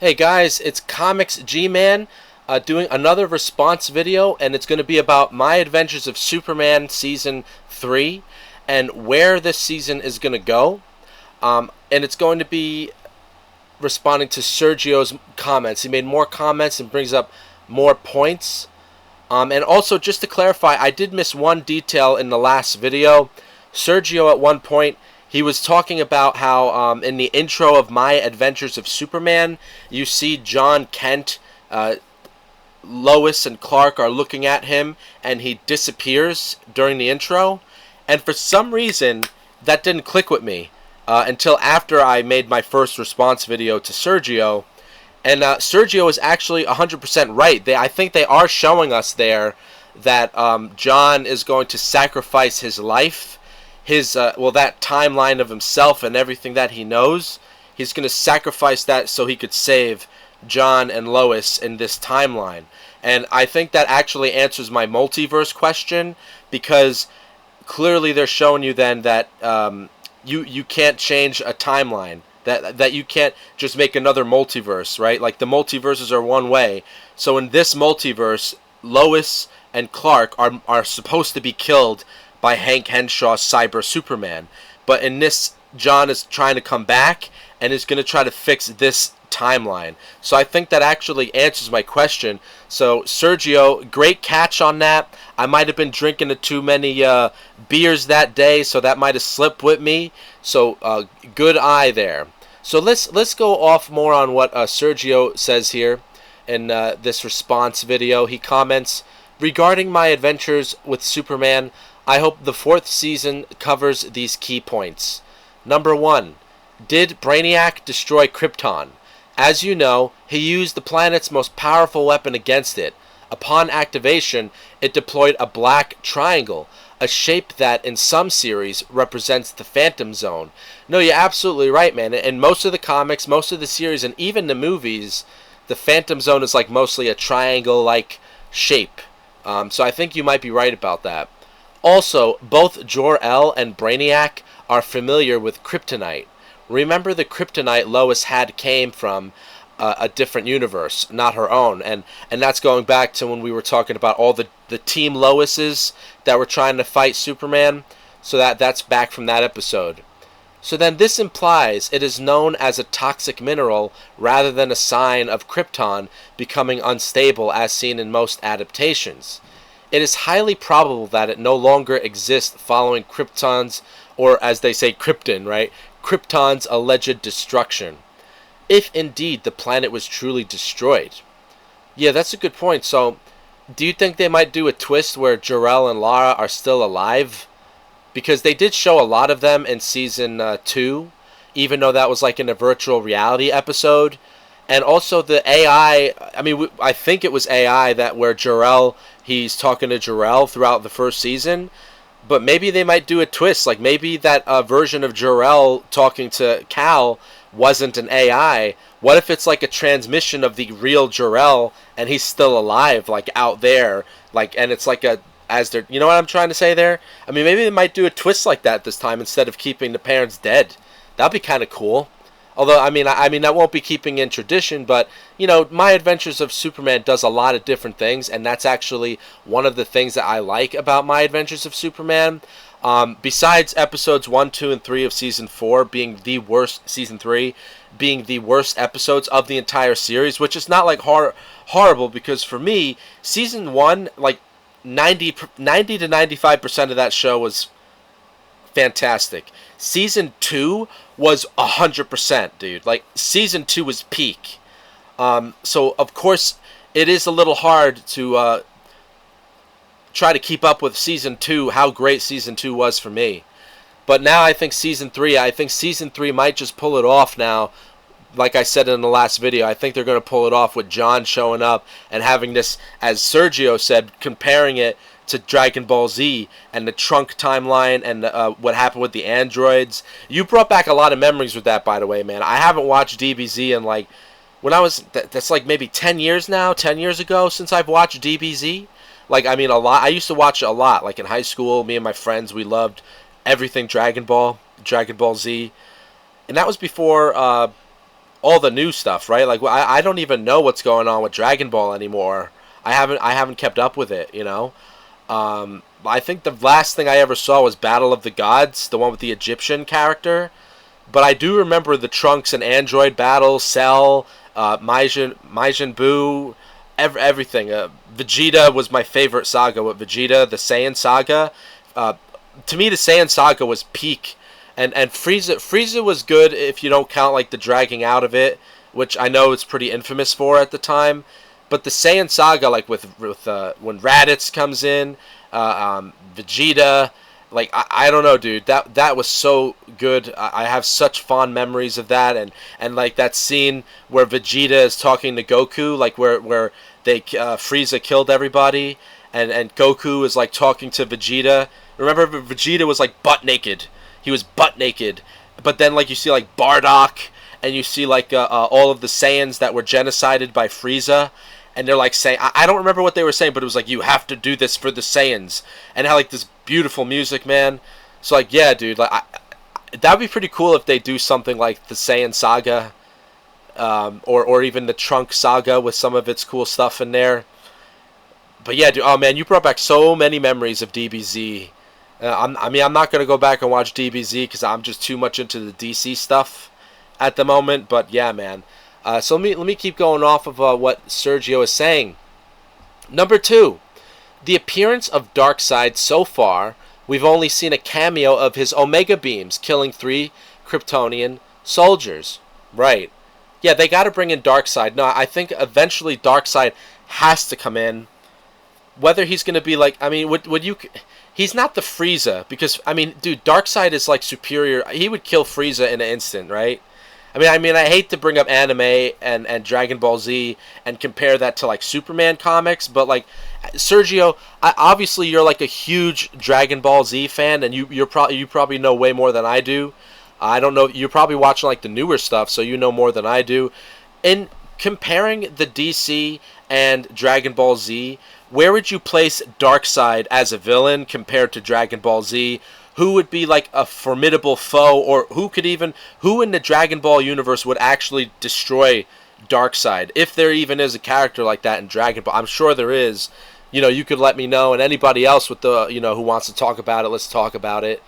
Hey guys, it's Comics G-Man doing another response video, and it's going to be about My Adventures of Superman Season 3 and where this season is going to go. And it's going to be responding to Sergio's comments. He made more comments and brings up more points. And also, just to clarify, I did miss one detail in the last video. Sergio, at one point, he was talking about how in the intro of My Adventures of Superman, you see John Kent, Lois, and Clark are looking at him, and he disappears during the intro. And for some reason, that didn't click with me until after I made my first response video to Sergio. And Sergio is actually 100% right. I think they are showing us there that John is going to sacrifice his life, that timeline of himself and everything that he knows. He's going to sacrifice that so he could save John and Lois in this timeline. And I think that actually answers my multiverse question, because clearly they're showing you then that you can't change a timeline. That you can't just make another multiverse, right? Like, the multiverses are one way. So in this multiverse, Lois and Clark are supposed to be killed by Hank Henshaw's Cyber Superman. But in this, John is trying to come back and is going to try to fix this timeline. So I think that actually answers my question. So Sergio, great catch on that. I might have been drinking too many beers that day, so that might have slipped with me. So good eye there. So let's go off more on what Sergio says here in this response video. He comments, regarding My Adventures with Superman, I hope the 4th season covers these key points. Number 1. Did Brainiac destroy Krypton? As you know, he used the planet's most powerful weapon against it. Upon activation, it deployed a black triangle, a shape that in some series represents the Phantom Zone. No, you're absolutely right, man. In most of the comics, most of the series, and even the movies, the Phantom Zone is like mostly a triangle-like shape. So I think you might be right about that. Also, both Jor-El and Brainiac are familiar with kryptonite. Remember, the kryptonite Lois had came from a different universe, not her own. And that's going back to when we were talking about all the Team Loises that were trying to fight Superman. So that's back from that episode. So then this implies it is known as a toxic mineral rather than a sign of Krypton becoming unstable as seen in most adaptations. It is highly probable that it no longer exists following Krypton's, or as they say, Krypton, right? Krypton's alleged destruction. If indeed the planet was truly destroyed. Yeah, that's a good point. So, do you think they might do a twist where Jor-El and Lara are still alive? Because they did show a lot of them in Season 2, even though that was like in a virtual reality episode. And also the AI, I think it was AI that where Jor-El, he's talking to Jor-El throughout the first season. But maybe they might do a twist. Like, maybe that version of Jor-El talking to Kal wasn't an AI. What if it's like a transmission of the real Jor-El and he's still alive, like out there, like, and it's like you know what I'm trying to say there? I mean, maybe they might do a twist like that this time instead of keeping the parents dead. That'd be kind of cool. Although, I mean, that won't be keeping in tradition, but, you know, My Adventures of Superman does a lot of different things, and that's actually one of the things that I like about My Adventures of Superman. Besides episodes 1, 2, and 3 of Season 4 being the worst, Season 3 being the worst episodes of the entire series, which is not, like, horrible, because for me, Season 1, like, 90 to 95% of that show was fantastic. Season 2 was 100%, dude. Like, Season 2 was peak. So, of course, it is a little hard to try to keep up with Season 2, how great Season 2 was for me. But now I think Season 3 might just pull it off now. Like I said in the last video, I think they're going to pull it off with John showing up and having this, as Sergio said, comparing it to Dragon Ball Z and the Trunk timeline and what happened with the androids. You brought back a lot of memories with that, by the way, man. I haven't watched DBZ in, like, when I was, that's like maybe 10 years now, 10 years ago since I've watched DBZ. Like, I mean, a lot. I used to watch it a lot. Like, in high school, me and my friends, we loved everything Dragon Ball Z. And that was before all the new stuff, right? Like I don't even know what's going on with Dragon Ball anymore. I haven't kept up with it, you know. I think the last thing I ever saw was Battle of the Gods, the one with the Egyptian character. But I do remember the Trunks and Android battle, Cell, Majin Buu, everything. Vegeta was my favorite saga with Vegeta, the Saiyan saga. To me, the Saiyan saga was peak, and Frieza was good if you don't count like the dragging out of it, which I know it's pretty infamous for at the time. But the Saiyan saga, like with when Raditz comes in, Vegeta, like I don't know, dude. That was so good. I have such fond memories of that, and like that scene where Vegeta is talking to Goku, like where they Frieza killed everybody, and Goku is like talking to Vegeta. Remember, Vegeta was like butt naked. He was butt naked, but then like you see like Bardock, and you see like all of the Saiyans that were genocided by Frieza. And they're like saying, I don't remember what they were saying, but it was like, you have to do this for the Saiyans. And how like this beautiful music, man. So like, yeah, dude, like that'd be pretty cool if they do something like the Saiyan saga, or even the Trunk saga with some of its cool stuff in there. But yeah, dude, oh man, you brought back so many memories of DBZ. I'm not gonna go back and watch DBZ because I'm just too much into the DC stuff at the moment. But yeah, man. So let me keep going off of what Sergio is saying. Number 2, the appearance of Darkseid so far, we've only seen a cameo of his Omega beams killing 3 Kryptonian soldiers. Right. Yeah, they got to bring in Darkseid. No, I think eventually Darkseid has to come in. Whether he's going to be like, I mean, would you... He's not the Frieza, because, I mean, dude, Darkseid is like superior. He would kill Frieza in an instant, right? I mean, I hate to bring up anime and Dragon Ball Z and compare that to like Superman comics, but like Sergio, obviously you're like a huge Dragon Ball Z fan, and you probably know way more than I do. I don't know, you're probably watching like the newer stuff, so you know more than I do. In comparing the DC and Dragon Ball Z, where would you place Darkseid as a villain compared to Dragon Ball Z? Who would be like a formidable foe, or who in the Dragon Ball universe would actually destroy Darkseid? If there even is a character like that in Dragon Ball, I'm sure there is. You know, you could let me know, and anybody else with the who wants to talk about it, let's talk about it.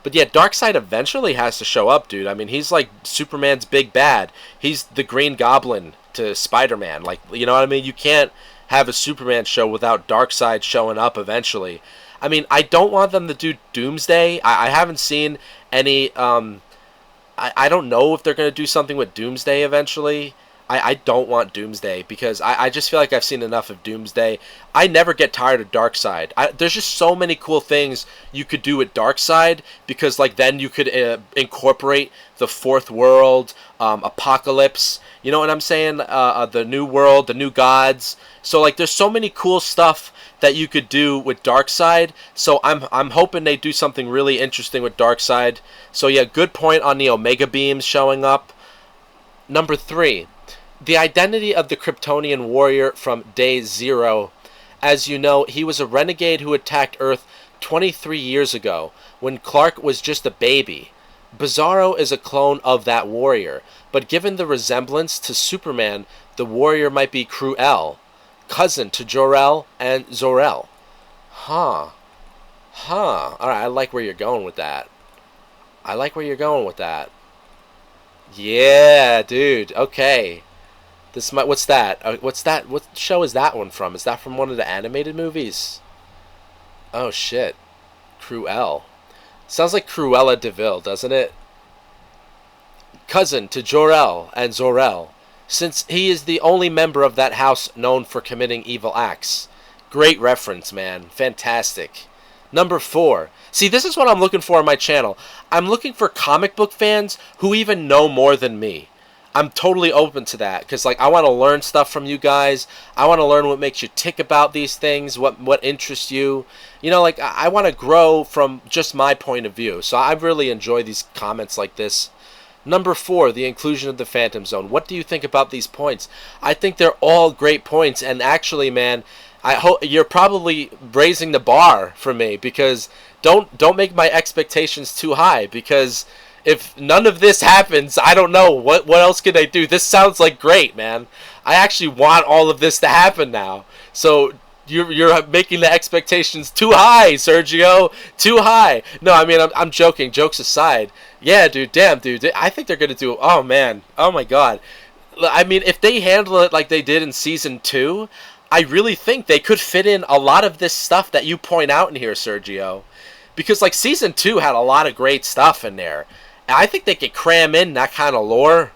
But yeah, Darkseid eventually has to show up, dude. I mean, he's like Superman's big bad. He's the Green Goblin to Spider-Man. Like, you know what I mean? You can't have a Superman show without Darkseid showing up eventually. I mean, I don't want them to do Doomsday. I haven't seen any... I don't know if they're going to do something with Doomsday eventually. I don't want Doomsday because I just feel like I've seen enough of Doomsday. I never get tired of Darkseid. There's just so many cool things you could do with Darkseid, because like then you could incorporate the Fourth World, Apocalypse, you know what I'm saying? The New World, the New Gods. So like there's so many cool stuff that you could do with Darkseid. So I'm hoping they do something really interesting with Darkseid. So yeah, good point on the Omega beams showing up. Number 3, the identity of the Kryptonian warrior from Day Zero. As you know, he was a renegade who attacked Earth 23 years ago, when Clark was just a baby. Bizarro is a clone of that warrior, but given the resemblance to Superman, the warrior might be Kruel, cousin to Jor-El and Zor-El. Alright, I like where you're going with that. Yeah, dude, okay. What's that? What show is that one from? Is that from one of the animated movies? Oh shit. Kruel. Sounds like Cruella de Vil, doesn't it? Cousin to Jor-El and Zor-El, since he is the only member of that house known for committing evil acts. Great reference, man. Fantastic. Number 4. See, this is what I'm looking for on my channel. I'm looking for comic book fans who even know more than me. I'm totally open to that, because like I want to learn stuff from you guys. I want to learn what makes you tick about these things, what interests you. You know, like I want to grow from just my point of view. So I really enjoy these comments like this. Number 4, the inclusion of the Phantom Zone. What do you think about these points? I think they're all great points, and actually, man, I hope you're probably raising the bar for me, because don't make my expectations too high, because if none of this happens, I don't know what else can I do. This sounds like great, man. I actually want all of this to happen now. So you're making the expectations too high, Sergio. Too high. No, I mean I'm joking. Jokes aside, yeah, dude. Damn, dude. I think they're gonna do. Oh man. Oh my god. I mean, if they handle it like they did in season 2, I really think they could fit in a lot of this stuff that you point out in here, Sergio. Because like season 2 had a lot of great stuff in there. And I think they could cram in that kind of lore.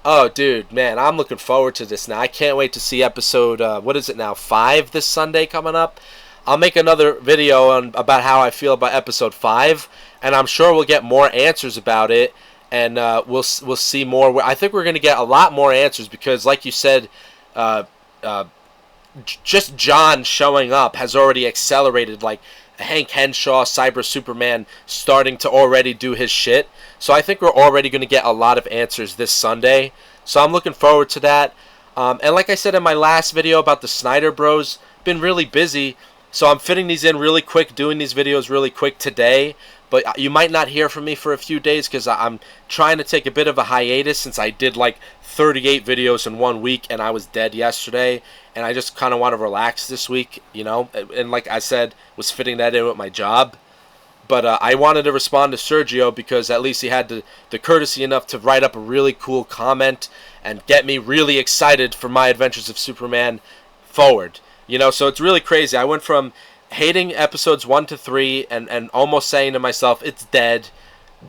Oh, dude, man, I'm looking forward to this now. I can't wait to see episode, what is it now, 5 this Sunday coming up? I'll make another video about how I feel about episode 5, and I'm sure we'll get more answers about it, and we'll see more. I think we're going to get a lot more answers because, like you said, just John showing up has already accelerated, like, Hank Henshaw, Cyber Superman, starting to already do his shit. So I think we're already going to get a lot of answers this Sunday. So I'm looking forward to that. And like I said in my last video about the Snyder Bros, been really busy. So I'm fitting these in really quick, doing these videos really quick today. But you might not hear from me for a few days because I'm trying to take a bit of a hiatus since I did like 38 videos in 1 week and I was dead yesterday. And I just kind of want to relax this week, you know. And like I said, was fitting that in with my job. But I wanted to respond to Sergio because at least he had the courtesy enough to write up a really cool comment and get me really excited for my Adventures of Superman forward. You know, so it's really crazy. I went from hating episodes 1 to 3 and almost saying to myself, it's dead.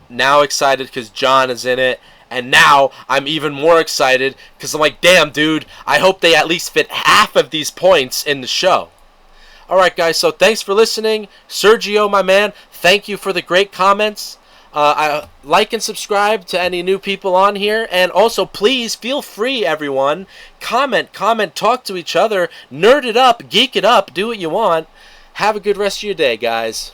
Now excited because John is in it. And now I'm even more excited because I'm like, damn, dude, I hope they at least fit half of these points in the show. Alright, guys, so thanks for listening. Sergio, my man, thank you for the great comments. Like and subscribe to any new people on here. And also, please, feel free, everyone. Comment, talk to each other. Nerd it up, geek it up, do what you want. Have a good rest of your day, guys.